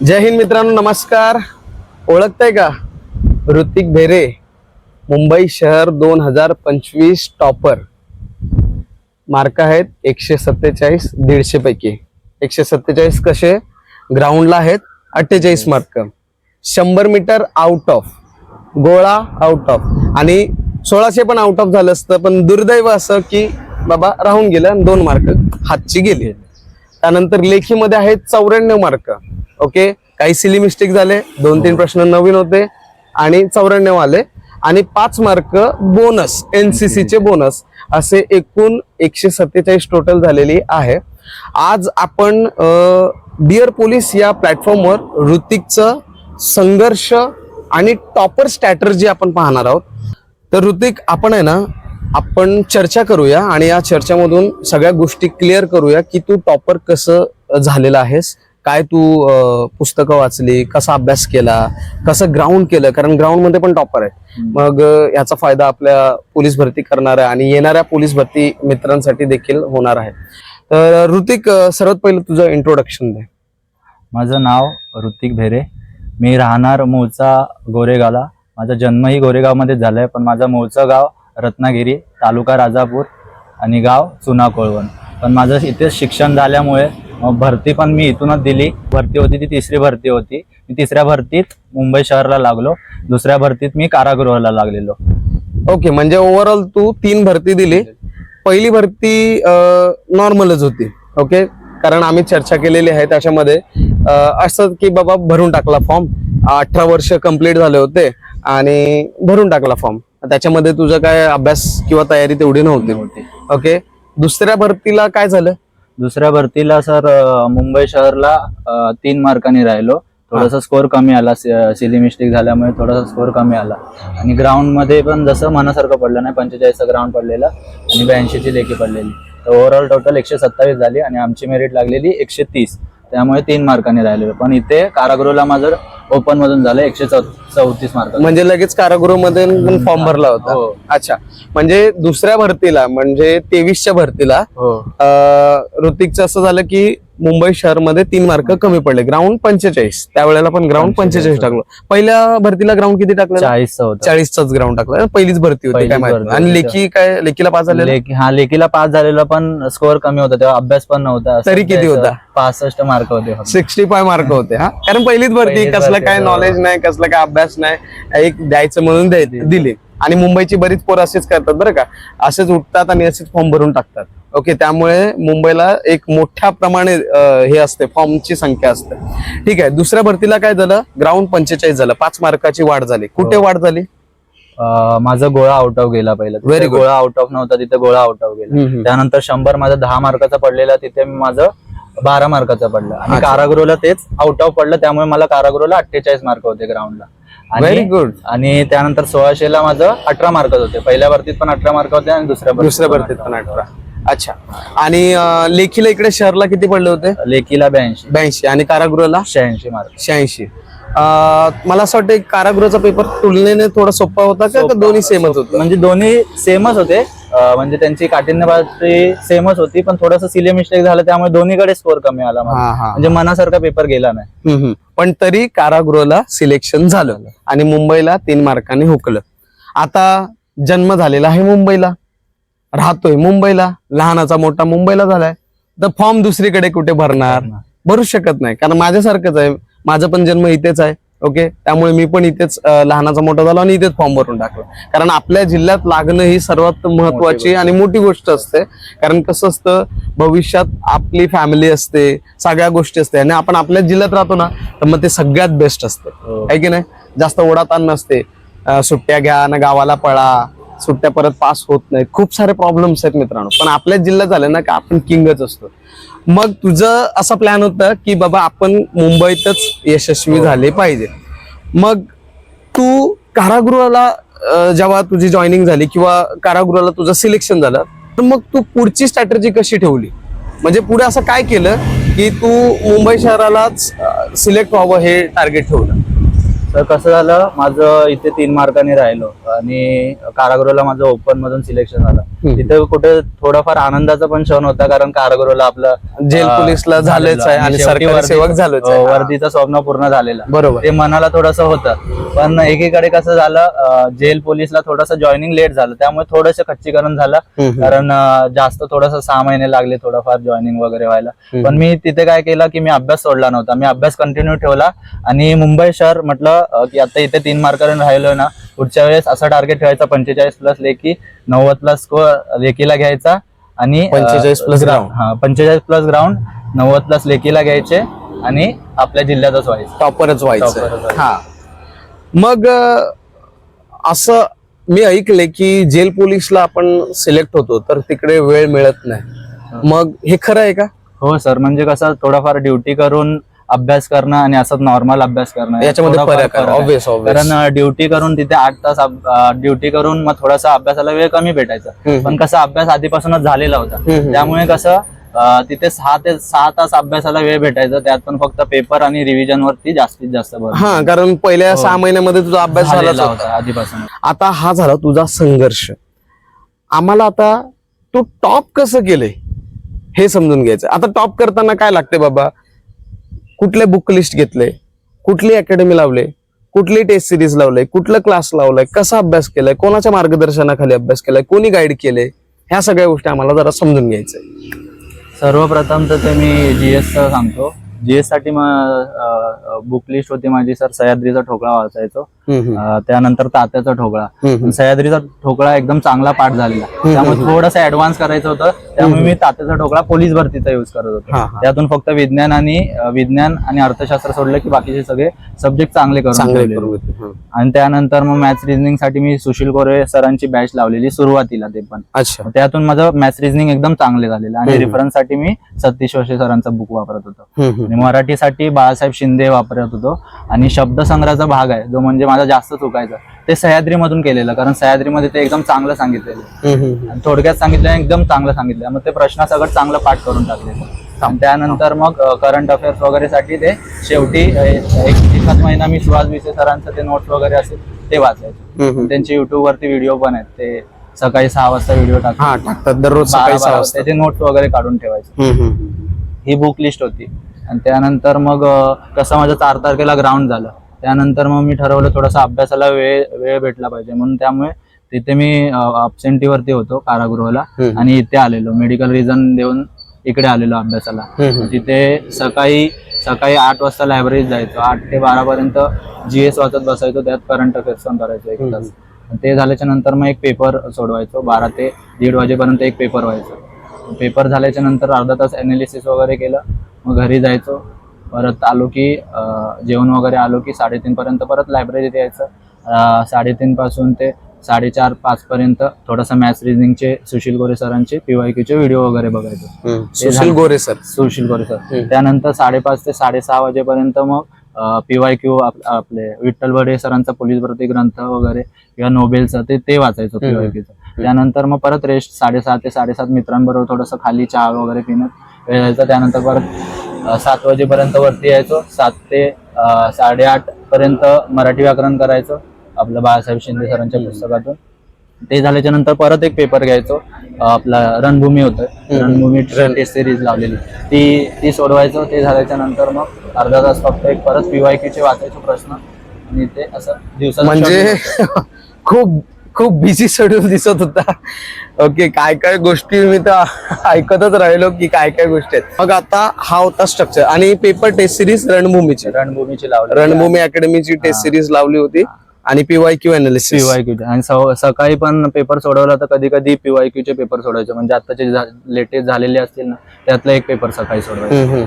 जय हिंद मित्रांनो, नमस्कार. ओळखताय का ऋतिक भेरे, मुंबई शहर 2025 टॉपर. मार्क आहेत 147, 150 पैकी 147 कसे ग्राउंडला आहेत, 48 मार्क. 100 मीटर आउट ऑफ, गोळा आउट ऑफ आणि 1600 पण आउट ऑफ झालं असतं, पण दुर्दैव असं की बाबा राहून गेलं आणि 2 मार्क हातची गेले. त्यानंतर लेखीमध्ये आहेत 94 मार्क. ओके, काही सिली मिस्टेक झाले, 2-3 प्रश्न नवीन होते आणि 94 आले आणि 5 मार्क बोनस, एनसीसी चे बोनस, असे एकूण 147 टोटल झालेली आहे. आज आपण डिअर पोलीस या प्लॅटफॉर्मवर ऋतिकचं संघर्ष आणि टॉपर स्ट्रॅटर्जी आपण पाहणार आहोत. तर ऋतिक, आपण चर्चा करूया आणि या चर्चेमधून सगळ्या गोष्टी क्लिअर करूया की तू टॉपर कसं झालेला आहेस, काय तू पुस्तकं वाचली, कसा अभ्यास केला, कसं ग्राउंड केलं, कारण ग्राउंड मध्ये पण टॉपर आहे. मग याचा फायदा आपल्या पोलीस भरती करणाऱ्या आणि येणाऱ्या पोलीस भरती मित्रांसाठी देखील होणार आहे. तर ऋतिक, सर्वात पहिलं तुझं इंट्रोडक्शन दे. माझं नाव ऋतिक भेरे, मी राहणार मूळचा गोरेगावला. माझा जन्मही गोरेगावमध्येच झालाय, पण माझं मूळचं गाव रत्नागिरी, तालुका राजापूर आणि गाव चुना कोळवण. पण माझं इथेच शिक्षण झाल्यामुळे भरती पण मी इथूनच दिली. भरती होती ती 3री भरती होती. मी 3ऱ्या भरतीत मुंबई शहरला लागलो, 2ऱ्या भरतीत मी कारागृहाला लागलेलो. ओके, म्हणजे ओव्हरऑल तू 3 भरती दिली. पहिली भरती नॉर्मलच होती. ओके, कारण आम्ही चर्चा केलेली आहे त्याच्यामध्ये असं की बाबा भरून टाकला फॉर्म, 18 वर्ष कंप्लीट झाले होते आणि भरून टाकला फॉर्म. त्याच्यामध्ये तुझं काय अभ्यास किंवा तयारी तेवढी नव्हती. ओके, 2ऱ्या भरतीला काय झालं? 2ऱ्या भरतीला सर मुंबई शहरला 3 मार्कांनी राहिलो. थोडासा स्कोर कमी आला, सिली मिस्टेक झाल्यामुळे थोडासा स्कोर कमी आला. आणि ग्राउंड मध्ये पण जसं मनासारखं पडलं नाही, 45चं ग्राउंड पडलेलं आणि 82ची लेखी पडलेली. तर ओव्हरऑल टोटल 127 झाली आणि आमची मेरिट लागलेली 130, त्यामुळे 3 मार्कांनी राहिलेलो. पण इथे कारागृहला माझं ओपन मधून झालं 134 मार्क. म्हणजे लगेच कारागृहमध्ये पण फॉर्म भरला होता? हो. अच्छा, म्हणजे 2ऱ्या भरतीला म्हणजे 23च्या भरतीला ऋतिकचं असं झालं की मुंबई शहर मध्ये 3 मार्क कमी पडले. ग्राउंड 45, त्यावेळेला पण ग्राउंड 45 टाकलं. पहिल्या भरतीला ग्राउंड किती टाकलं? 40च ग्राउंड टाकलं. पहिलीच भरती होती काय माहिती. आणि लेखीला पास झालेला? हा, लेखीला पास झालेला, पण स्कोअर कमी होता तेव्हा, अभ्यास पण नव्हता. तरी किती होता? 65 मार्क होते. 65 मार्क होते. हा, कारण पहिलीच भरती, कसलं काय नॉलेज नाही, कसलं काय अभ्यास नाही, एक द्यायचं म्हणून दिली. आणि मुंबईची बरीच पोरं असेच करतात बरं का, असेच उठतात आणि असेच फॉर्म भरून टाकतात. ओके, त्यामुळे मुंबईला एक मोठ्या प्रमाणे हे असते, फॉर्मची संख्या असते. ठीक आहे, 2ऱ्या भरतीला काय झालं? ग्राउंड 45 झालं, 5 मार्काची वाढ झाली. कुठे वाढ झाली? माझा गोळा आउट ऑफ गेला पहिला. Very good. गोळा आउट ऑफ नव्हता, तिथे गोळा आउट ऑफ गेला. त्यानंतर 100 माझा 10 मार्काचा पडलेला, तिथे माझं 12 मार्काचा पडलं. आणि कारागृहला तेच आउट ऑफ पडलं, त्यामुळे मला कारागृहला 48 मार्क होते ग्राउंडला. Very good. आणि त्यानंतर 1600ला माझं 18 मार्क होते. पहिल्या भरतीत पण 18 मार्क होते आणि दुसऱ्या भरतीत पण 18. अच्छा, आणि लेखीला इकडे शहरला किती पडले होते? लेखीला 82 आणि कारागृहाला 86 मार्क. 86. मला असं वाटतं कारागृहाचा पेपर तुलनेने थोडा सोपा होता का दोन्ही सेमच होते? म्हणजे दोन्ही सेमच होते, म्हणजे त्यांची काठिण्य सेमच होती, पण थोडंसं सिली मिस्टेक झालं, त्यामुळे दोन्हीकडे स्कोर कमी आला. म्हणजे मनासारखा पेपर गेला नाही. पण तरी कारागृहाला सिलेक्शन झालं आणि मुंबईला 3 मार्कांनी हुकलं. आता जन्म झालेला आहे मुंबईला, राहतोय मुंबईला, लहानाचा मोठा मुंबईला झालाय, तर फॉर्म दुसरीकडे कुठे भरू शकत नाही. कारण माझ्यासारखंच आहे, माझा पण जन्म इथेच आहे. ओके, त्यामुळे मी पण इथेच लहानाचा मोठा झालो आणि इथेच फॉर्म भरून टाकलो. कारण आपल्या जिल्ह्यात लागणं ही सर्वात महत्वाची आणि मोठी गोष्ट असते. कारण कसं असतं, भविष्यात आपली फॅमिली असते, सगळ्या गोष्टी असते आणि आपण आपल्याच जिल्ह्यात राहतो ना, तर मग ते सगळ्यात बेस्ट असते, आहे की नाही? जास्त ओढाताण नसते, सुट्ट्या घ्या ना, गावाला पळा, सुट्ट्या परत पास होत नाही, खूप सारे प्रॉब्लेम्स आहेत मित्रांनो. पण आपल्याच जिल्ह्यात झाले ना की आपण किंगच असतो. मग तुझं असा प्लॅन होता की बाबा आपण मुंबईतच यशस्वी झाले पाहिजे. मग तू कारागृहाला जेव्हा तुझी जॉईनिंग झाली किंवा कारागृहाला तुझं सिलेक्शन झालं, तर मग तू पुढची स्ट्रॅटेजी कशी ठेवली? म्हणजे पुढे असं काय केलं की तू मुंबई शहरालाच सिलेक्ट व्हावं हे टार्गेट ठेवलं? तर कसं झालं, माझं इथे 3 मार्कांनी राहिलो आणि कारागृहाला माझं ओपन मधून सिलेक्शन झालं. तिथे कुठे थोडाफार आनंदाचा पण क्षण होता, कारण कारागृहाला आपलं जेल पोलीसला झालेच आहे आणि शेवटी सरकारी सेवक झालोच आहे. वर्दीचं स्वप्न पूर्ण झालेलं. बरोबर. ते मनाला थोडंसं होतं, पण एकीकडे कसं झालं, जेल पोलीसला थोडंसं जॉईनिंग लेट झालं, त्यामुळे थोडंसं खच्चीकरण झालं. कारण जास्त थोडंसं 6 महिने लागले थोडंफार जॉईनिंग वगैरे व्हायला. पण मी तिथे काय केलं की मी अभ्यास सोडला नव्हता, मी अभ्यास कंटिन्यू ठेवला आणि मुंबई शहर म्हटलं की आता इथे 3 मार्काने राहिलोय ना, पुढच्या वेळेस असं टार्गेट ठेवायचा 45+ लेखी, 90+ स्कोअर लेखीला घ्यायचा आणि 45+ ग्राउंड. 45+ ग्राउंड, 90+ लेखीला घ्यायचे आणि आपल्या जिल्ह्यातच व्हायचं, टॉपरच व्हायचं. टॉपरच व्हायचं. हा, मग असं मी ऐकले की जेल पोलीसला आपण सिलेक्ट होतो तर तिकडे वेळ मिळत नाही, मग हे खरं आहे का? हो सर, म्हणजे कसं थोडाफार ड्युटी करून अभ्यास करणं आणि असं नॉर्मल अभ्यास करणं याच्यामध्ये थोडाफार फरक आहे. फरक आहे. Obvious. कारण ड्युटी करून तिथे 8 तास ड्युटी करून मग थोडासा अभ्यासाला वेळ कमी भेटायचा, पण कसा अभ्यास आधीपासूनच झालेला होता, त्यामुळे कसं तिथे 6 ते 6 तास अभ्यासाला वेळ भेटायचा, त्यात पण फक्त पेपर आणि रिव्हिजन वरती जास्तीत जास्त भर. हा, कारण पहिल्या 6 महिन्यामध्ये तुझा अभ्यास झाला होता आधीपासून. आता हा झाला तुझा संघर्ष. आम्हाला आता तू टॉप कसं केलंय हे समजून घ्यायचं. आता टॉप करताना काय लागते बाबा? कुठले बुक लिस्ट घेतले, कुठली अकॅडमी लावले, कुठली टेस्ट सिरीज लावले, कुठला क्लास लावलाय, कसा अभ्यास केलाय, कोणाच्या मार्गदर्शनाखाली अभ्यास केलाय, कोणी गाईड केले, ह्या सगळ्या गोष्टी आम्हाला जरा समजून घ्यायचंय. सर्वप्रथम तर ते मी GS सांगतो. GS साठी बुक लिस्ट होती माझी सर, सह्याद्रीचा ठोकळा वाचायचो, त्यानंतर तात्याचा ठोकळा. सह्याद्रीचा ठोकळा एकदम चांगला पाठ झालेला, त्यामुळे थोडंसं ऍडव्हान्स करायचं होतं, त्यामुळे मी तात्याचा ठोकळा पोलीस भरतीचा युज करत होतो. त्यातून फक्त विज्ञान आणि अर्थशास्त्र सोडलं की बाकीचे सगळे सब्जेक्ट चांगले करून ठेवले. आणि त्यानंतर मग मॅथ्स रिझनिंग साठी मी सुशील कोरे सरांची बॅच लावलेली सुरुवातीला, ते पण. अच्छा. त्यातून माझं मॅथ्स रिझनिंग एकदम चांगले झालेलं आणि रेफरन्स साठी मी सतीश वशे सरांचा बुक वापरत होतो. आणि मराठीसाठी बाळासाहेब शिंदे वापरत होतो. आणि शब्दसंग्रहाचा भाग आहे जो म्हणजे माझा जास्त चुकायचा, ते सह्याद्री मधून केलेलं, कारण सह्याद्रीमध्ये ते एकदम चांगलं सांगितलेलं, थोडक्यात सांगितलं, एकदम चांगलं सांगितलं, मग ते प्रश्न सगळं चांगलं पाठ करून टाकले. त्यानंतर मग करंट अफेअर्स वगैरे साठी ते शेवटी एकाच महिना मी सुहास विसे सरांचं ते नोट्स वगैरे असेल ते वाचायचे. त्यांचे युट्यूब वरती व्हिडिओ पण आहेत, ते सकाळी 6 वाजता व्हिडिओ टाकतात दररोज सकाळी 6 वाजता, त्याचे नोट्स वगैरे काढून ठेवायचे. ही बुक लिस्ट होती. आणि त्यानंतर मग कसं माझं 4 तारखेला ग्राउंड झालं, त्यानंतर मग मी ठरवलं थोडासा अभ्यासाला वेळ भेटला पाहिजे म्हणून, त्यामुळे तिथे मी अब्सेंटीवरती होतो कारागृहाला आणि इथे आलेलो, मेडिकल रिझन देऊन इकडे आलेलो अभ्यासाला. तिथे सकाळी 8 वाजता लायब्ररीत जायचो, 8 ते 12 पर्यंत GS वाचत बसायचो, त्यात करंट अफेअर्स पण करायचो 1 तास. ते झाल्याच्या नंतर मग एक पेपर सोडवायचो, 12 ते 1:30 वाजेपर्यंत एक पेपर व्हायचा. पेपर झाल्याच्या नंतर अर्धा तास अनालिसिस वगैरे केलं, मग घरी जायचो, परत आलो की जेवण वगैरे आलो की 3:30 पर्यंत परत लायब्ररीत यायचं. 3:30 पासून ते 4:30-5 पर्यंत थोडासा मॅथ्स रिझनिंगचे सुशील गोरे सरांचे PYQ व्हिडिओ वगैरे बघायचो. सुशील गोरे सर. त्यानंतर 5:30 ते 6:30 वाजेपर्यंत मग PYQ आपले विठ्ठल बडे सरांचा पोलीस भरती ग्रंथ वगैरे किंवा नोबेलचं ते वाचायचो PYQचं. त्यानंतर मग परत रेस्ट 6:30 ते 7:30 मित्रांबरोबर थोडंसं खाली चहा वगैरे पिण्यात वेळ जायचा. त्यानंतर परत 7 वाजेपर्यंत वरती यायचो, 7 ते 8:30 पर्यंत मराठी व्याकरण करायचो आपलं बाळासाहेब शिंदे सरांच्या पुस्तकातून. ते झाल्याच्या नंतर परत एक पेपर घ्यायचो, आपला रणभूमी होतं, रणभूमी टेस्ट सिरीज लावलेली, ती सोडवायचो. ते झाल्याच्या नंतर मग अर्धा तास फक्त एक परत PYQ वाचायचो प्रश्न, आणि ते असं दिवसात म्हणजे खूप बिझी शेड्यूल दिसत होता. ओके, काय गोष्टी मी तर ऐकतच राहिलो की काय गोष्टी आहेत. मग आता हा होता स्ट्रक्चर. आणि पेपर टेस्ट सिरीज रणभूमीची लावली, रणभूमी अकॅडमीची टेस्ट सिरीज लावली होती आणि PYQ अनालिसिस. आणि सकाळी पण पेपर सोडवला तर कधी कधी PYQ पेपर सोडायचे, म्हणजे आताचे लेटेस्ट झालेले असतील ना त्यातला एक पेपर सकाळी सोडवायचा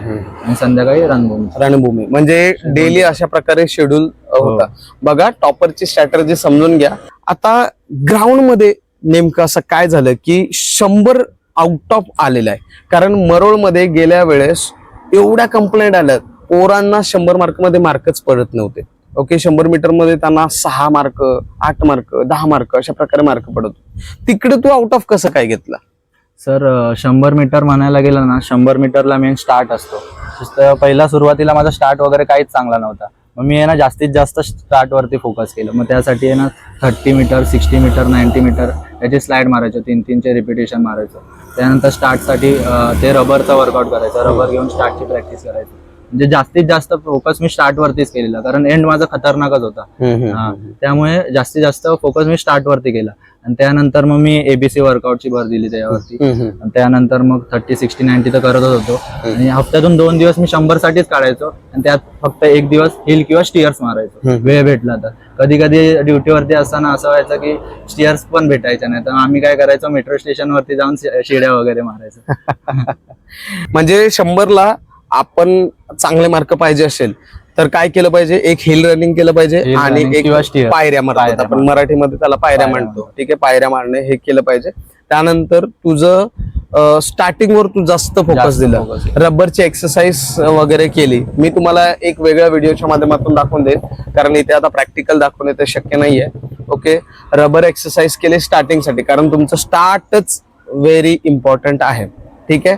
आणि संध्याकाळी रणभूमी. म्हणजे डेली अशा प्रकारे शेड्यूल होता. बघा, टॉपरची स्ट्रॅटेजी समजून घ्या. आता ग्राउंड मध्ये नेमकं असं काय झालं की 100 आउट ऑफ आलेला आहे, कारण मरोळमध्ये गेल्या वेळेस एवढ्या कंप्लेंट आल्यात, पोरांना 100 मार्क मध्ये मार्कच पडत नव्हते. ओके, 100 मीटर मध्ये त्यांना 6 मार्क, 8 मार्क, 10 मार्क अशा प्रकारे मार्क पडत. तिकडे तू आउट ऑफ कसं काय घेतला? सर 100 मीटर म्हणायला गेलं ना, 100 मीटरला मेन स्टार्ट असतो. पहिला सुरुवातीला माझा स्टार्ट वगैरे काहीच चांगला नव्हता, मग मी आहे ना जास्तीत जास्त स्टार्ट वरती फोकस केलं. मग त्यासाठी आहे ना 30 मीटर, 60 मीटर, 90 मीटर याची स्लाइड मारायचो, 3-3चे रिपिटेशन मारायचो. त्यानंतर स्टार्टसाठी ते रबरचा वर्कआउट करायचं, रबर घेऊन स्टार्टची प्रॅक्टिस करायची. म्हणजे जास्तीत जास्त फोकस मी स्टार्ट वरतीच केलेला, कारण एंड माझा खतरनाकच होता. त्यामुळे जास्तीत जास्त फोकस मी स्टार्ट वरती केला. आणि त्यानंतर मग मी एबीसी वर्कआउटची भर दिली त्यावरती. आणि त्यानंतर मग 30, 60, 90 तर करतच होतो. आणि हफ्त्यातून 2 दिवस मी 100 साठीच काढायचो, आणि त्यात फक्त 1 दिवस हिल किंवा स्टिअर्स मारायचो वेळ भेटला तर. कधी कधी ड्युटीवरती असताना असं व्हायचं की स्टिअर्स पण भेटायच्या नाही, तर आम्ही काय करायचो, मेट्रो स्टेशन वरती जाऊन शिड्या वगैरे मारायचो. म्हणजे 100ला आपण चांगले मार्क पाहिजे असेल तर काय केलं पाहिजे, एक हिल रनिंग केलं पाहिजे Hill आणि running एक किंवा steer. पायऱ्या मारतात, पायऱ्या आपण मारतात. मराठीमध्ये त्याला पायऱ्या पायऱ्या म्हणतो. ठीक आहे, पायऱ्या मारणे हे केलं पाहिजे. त्यानंतर तुझं स्टार्टिंग वर तू जास्त फोकस जास्त दिला, focus. रबरची एक्सरसाइज वगैरे केली. मी तुम्हाला एक वेगळ्या व्हिडिओच्या माध्यमातून दाखवून देईन, कारण इथे आता प्रॅक्टिकल दाखवणे ते शक्य नाहीये. ओके, रबर एक्सरसाइज केली स्टार्टिंग साठी, कारण तुमचं स्टार्टच व्हेरी इम्पॉर्टंट आहे. ठीक आहे,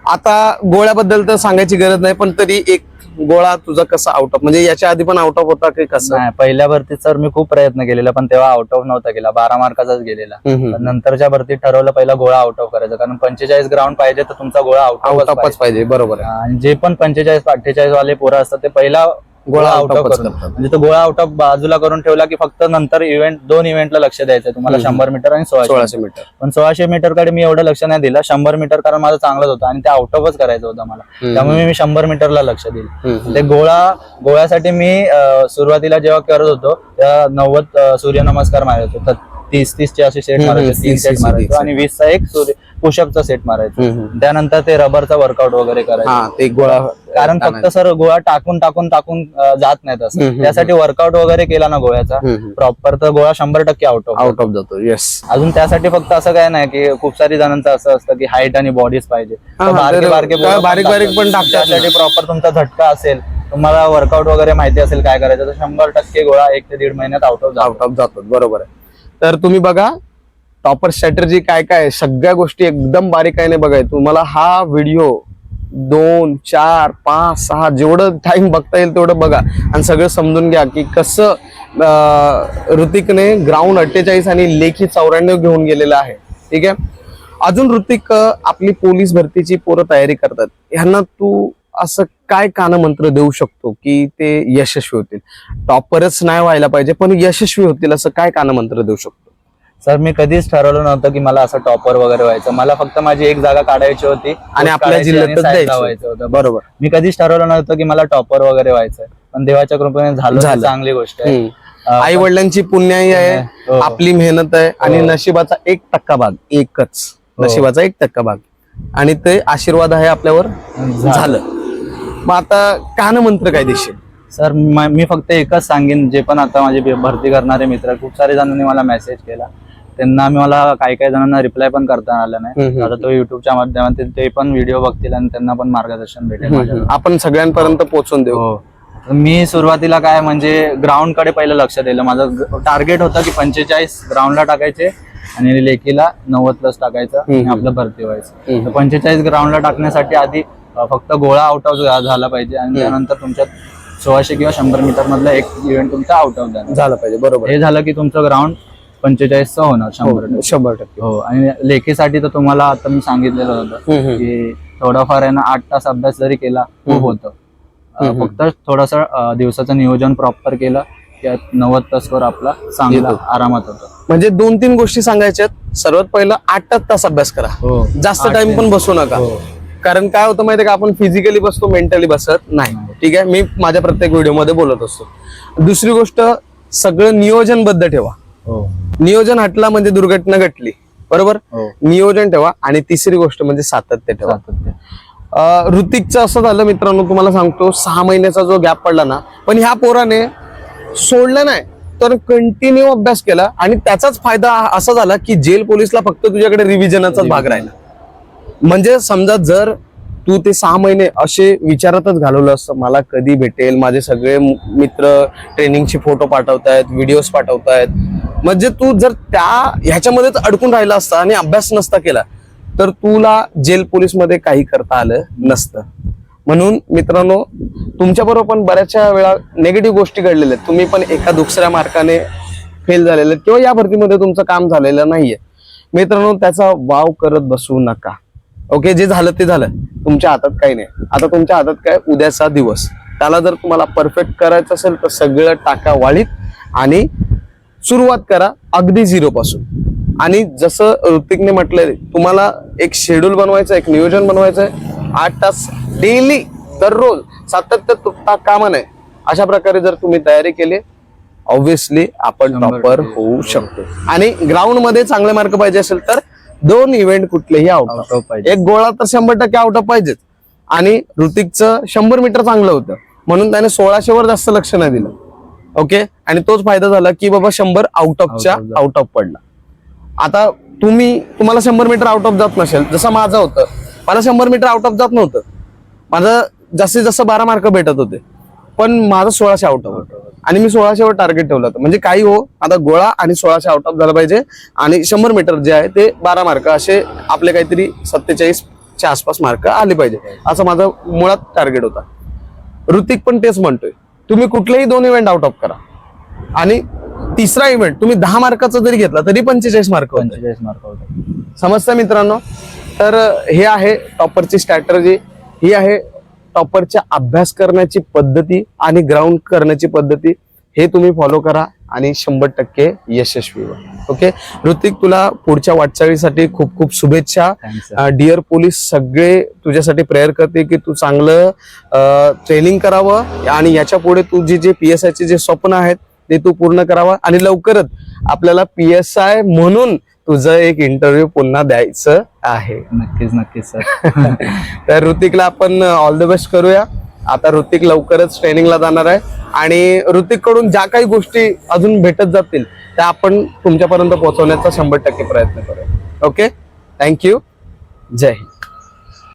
आता गोळ्याबद्दल तर सांगायची गरज नाही, पण तरी एक गोळा तुझा कसा आउट ऑफ, म्हणजे याच्या आधी पण आउट ऑफ होता की कसं? नाही, पहिल्या भरतीत सर मी खूप प्रयत्न केलेला, पण तेव्हा आउट ऑफ नव्हता गेला, 12 मार्काचाच गेलेला. पण नंतरच्या भरतीत ठरवलं पहिला गोळा आउट ऑफ करायचा, कारण 45 ग्राउंड पाहिजे तर तुमचा गोळा आउट आउट ऑफच ऑफ पाहिजे. बरोबर आहे. आणि जे पण 45-48 वाले पोरं असतात ते पहिला गोळा आउट ऑफ करून, म्हणजे तो गोळा आउट ऑफ बाजूला करून ठेवला की फक्त नंतर इव्हेंट 2 इव्हेंटला लक्ष द्यायचं तुम्हाला, 100 मीटर आणि 1600 मीटर. पण 1600 मीटर कडे मी एवढं लक्ष नाही दिलं. 100 मीटर कारण माझं चांगलंच होतं आणि ते आउट ऑफच करायचं होतं मला, त्यामुळे मी 100 मीटरला लक्ष दिलं. ते गोळ्यासाठी मी सुरुवातीला जेव्हा करत होतो तेव्हा 90 सूर्यनमस्कार मारायचो, 30-30चे असे सेट मारायचे, 3 सेट मारायचो, आणि 20चा एक पुशअपचा सेट मारायचो. त्यानंतर ते रबरचा वर्कआउट वगैरे करायचं. ते गोळा, कारण फक्त सर गोळा टाकून जात नाही तसं, त्यासाठी वर्कआउट वगैरे केला ना गोळ्याचा प्रॉपर, तर गोळा 100% आउट ऑफ जातो. येस, अजून त्यासाठी फक्त असं काय नाही की खूप सारी जणांचं असं असतं की हाईट आणि बॉडीज पाहिजे, बारीक पण टाकतात. त्यासाठी प्रॉपर तुमचा झटका असेल, तुम्हाला वर्कआउट वगैरे माहिती असेल काय करायचं, तर 100% गोळा 1 ते 1.5 महिन्यात आउट ऑफ जातो. बरोबर आहे. तर तुम्ही बघा टॉपर स्ट्रॅटेजी काय काय सगळ्या गोष्टी एकदम बारीकाईने बघाय. तुम्हाला हा व्हिडिओ 2, 4, 5, 6 जेवढं टाइम बघता येईल तेवढं बघा आणि सगळं समजून घ्या की कसं ऋतिकने ग्राउंड 48 आणि लेखी 94 घेऊन गेलेला आहे. ठीक आहे, अजून ऋतिक आपली पोलीस भरतीची पोरं तयारी करतात, ह्यांना तू असं काय कानमंत्र देऊ शकतो की ते यशस्वी होतील? टॉपरच नाही व्हायला पाहिजे पण यशस्वी होतील, असं काय कानमंत्र देऊ शकतो? सर मी कधीच ठरवलं नव्हतं की मला असं टॉपर वगैरे व्हायचं, मला फक्त माझी एक जागा काढायची होती आणि आपल्या जिल्ह्यातच व्हायचं होतं. बरोबर, मी कधीच ठरवलं नव्हतं की मला टॉपर वगैरे व्हायचंय, पण देवाच्या कृपेने झालं, चांगली गोष्ट आहे. आई वडिलांची पुण्याई आहे, आपली मेहनत आहे आणि नशिबाचा 1% भाग, एकच नशिबाचा 1% भाग, आणि ते आशीर्वाद आहे आपल्यावर झालं. मग आता कानमंत्र काय देशील? सर मी फक्त एकच सांगेन, जे पण आता माझे भरती करणारे मित्र, खूप सारे जणांनी मला मेसेज केला, त्यांना मला काही जणांना रिप्लाय पण करता आला नाही. आता तो युट्यूबच्या माध्यमातून ते पण व्हिडिओ बघतील आणि त्यांना पण मार्गदर्शन भेटेल, आपण सगळ्यांपर्यंत पोहोचून देऊ. मी सुरुवातीला काय म्हणजे ग्राउंड कडे पहिलं लक्ष दिलं. माझं टार्गेट होतं की 45 ग्राउंडला टाकायचे आणि लेखीला 90+ टाकायचं आणि आपलं भरती व्हायचं. 45 ग्राउंडला टाकण्यासाठी आधी फक्त गोळा आउट ऑफ झाला पाहिजे आणि त्यानंतर तुमच्या 1600 किंवा 100 मीटर मधला एक इव्हेंट तुमचा आउट ऑफ झाला पाहिजे. बरोबर, हे झालं की तुमचं ग्राउंड 45चं होणार 100%. हो, आणि लेखीसाठी तर तुम्हाला आता मी सांगितलेलं होतं की थोडाफार आहे ना 8 तास अभ्यास जरी केला खूप होतं. फक्त थोडस दिवसाचं नियोजन प्रॉपर केलं की 90 स्कोर आपला चांगला आरामात होतो. म्हणजे 2-3 गोष्टी सांगायच्यात. सर्वात पहिलं 8 तास अभ्यास करा, जास्त टाइम पण बसू नका. कारण काय होतं माहितीये का, आपण फिजिकली बसतो, मेंटली बसत नाही. ठीक आहे, मी माझ्या प्रत्येक व्हिडिओ मध्ये बोलत असतो. दुसरी गोष्ट, सगळं नियोजनबद्ध ठेवा. नियोजन हटला म्हणजे दुर्घटना घटली. बरोबर, नियोजन ठेवा. आणि तिसरी गोष्ट म्हणजे सातत्य ठेवा. ऋतिकचं असं झालं मित्रांनो, तुम्हाला सांगतो 6 महिन्याचा जो गॅप पडला ना, पण ह्या पोराने सोडलं नाही, तर कंटिन्यू अभ्यास केला आणि त्याचाच फायदा असा झाला की जेल पोलीसला फक्त तुझ्याकडे रिव्हिजनचाच भाग राहिला. म्हणजे समजा जर तू ते 6 महिने असे विचारातच घालवलं असतं, मला कधी भेटेल, माझे सगळे मित्र ट्रेनिंगचे फोटो पाठवतायत, व्हिडिओज पाठवतायत, म्हणजे तू जर ह्याच्यामध्येच अडकून राहिला असता आणि अभ्यास नसता केला तर तुला जेल पोलीस मध्ये काही करता आलं नसतं. म्हणून मित्रांनो, तुमच्या बरोबर पण बऱ्याचशा वेळा नेगेटिव्ह गोष्टी घडलेल्या आहेत. तुम्ही पण एका दुसऱ्या मार्काने फेल झालेले आहेत किंवा या भरतीमध्ये तुमचं काम झालेलं नाहीये. मित्रांनो, त्याचा वाव करत बसू नका. ओके, जे झालं ते झालं, तुमच्या हातात काही नाही. आता तुमच्या हातात काय, उद्याचा दिवस. त्याला जर तुम्हाला परफेक्ट करायचं असेल तर सगळं टाका वाळीत आणि सुरुवात करा अगदी 0 पासून. आणि जसं ऋतिकने म्हटलंय, तुम्हाला एक शेड्यूल बनवायचं, एक नियोजन बनवायचं आहे. 8 तास डेली, दररोज, सातत्य तुटता कामा नये. अशा प्रकारे जर तुम्ही तयारी केली, ऑब्व्हियसली आपण 100% टॉपर होऊ शकतो. आणि ग्राउंड मध्ये चांगले मार्क पाहिजे असेल तर 2 इव्हेंट कुठलेही आउट Out ऑफ of पाहिजे. एक गोळा तर 100% आउट ऑफ पाहिजेच. आणि ऋतिकचं 100 मीटर चांगलं होतं म्हणून त्याने 1600 वर जास्त लक्ष नाही दिलं. ओके, आणि तोच फायदा झाला की बाबा 100 आउट ऑफच्या आउट ऑफ पडला. आता तुम्हाला 100 मीटर आउट ऑफ जात नसेल, जसं माझं होतं, मला 100 मीटर आउट ऑफ जात नव्हतं. माझं जास्तीत जास्त 12 मार्क भेटत होते, पण माझं 1600 आउट ऑफ होतं. आणि मी 1600 वर टार्गेट ठेवलं होतं. म्हणजे काही हो, आता गोळा आणि 1600 आउट ऑफ झालं पाहिजे. आणि 100 मीटर जे आहे ते 12 मार्क, असे आपले काहीतरी 47च्या आसपास मार्क आले पाहिजे, असं माझं मुळात टार्गेट होता. ऋतिक पण तेच म्हणतोय, तुम्ही कुठलेही 2 इव्हेंट आउट ऑफ करा आणि तिसरा इव्हेंट तुम्ही 10 मार्काचा जरी घेतला तरी 45 मार्क होते. 45 मार्क होते. समजतं मित्रांनो? तर हे आहे टॉपरची स्ट्रॅटर्जी, ही आहे टॉपरच्या अभ्यास करण्याची पद्धती आणि ग्राउंड करण्याची पद्धती. हे तुम्ही फॉलो करा आणि 100% यशस्वी व्हा. ओके ऋतिक, तुला पुढच्या वाटचालीसाठी खूप खूप शुभेच्छा. Thanks, डिअर पोलीस सगळे तुझ्यासाठी प्रेयर करते की तू चांगलं ट्रेनिंग करावं आणि याच्या पुढे तुझी जे PSI चे जे स्वप्न आहेत ते तू पूर्ण करावं. आणि लवकरच आपल्याला PSI म्हणून तुझं एक इंटरव्ह्यू पुन्हा द्यायचं आहे. नक्कीच सर. तर ऋतिकला आपण ऑल द बेस्ट करूया. आता ऋतिक लवकरच ट्रेनिंगला जाणार आहे आणि ऋतिक कडून ज्या काही गोष्टी अजून भेटत जातील त्या आपण तुमच्यापर्यंत पोहोचवण्याचा 100% प्रयत्न करूया. ओके, थँक्यू, जय हिंद.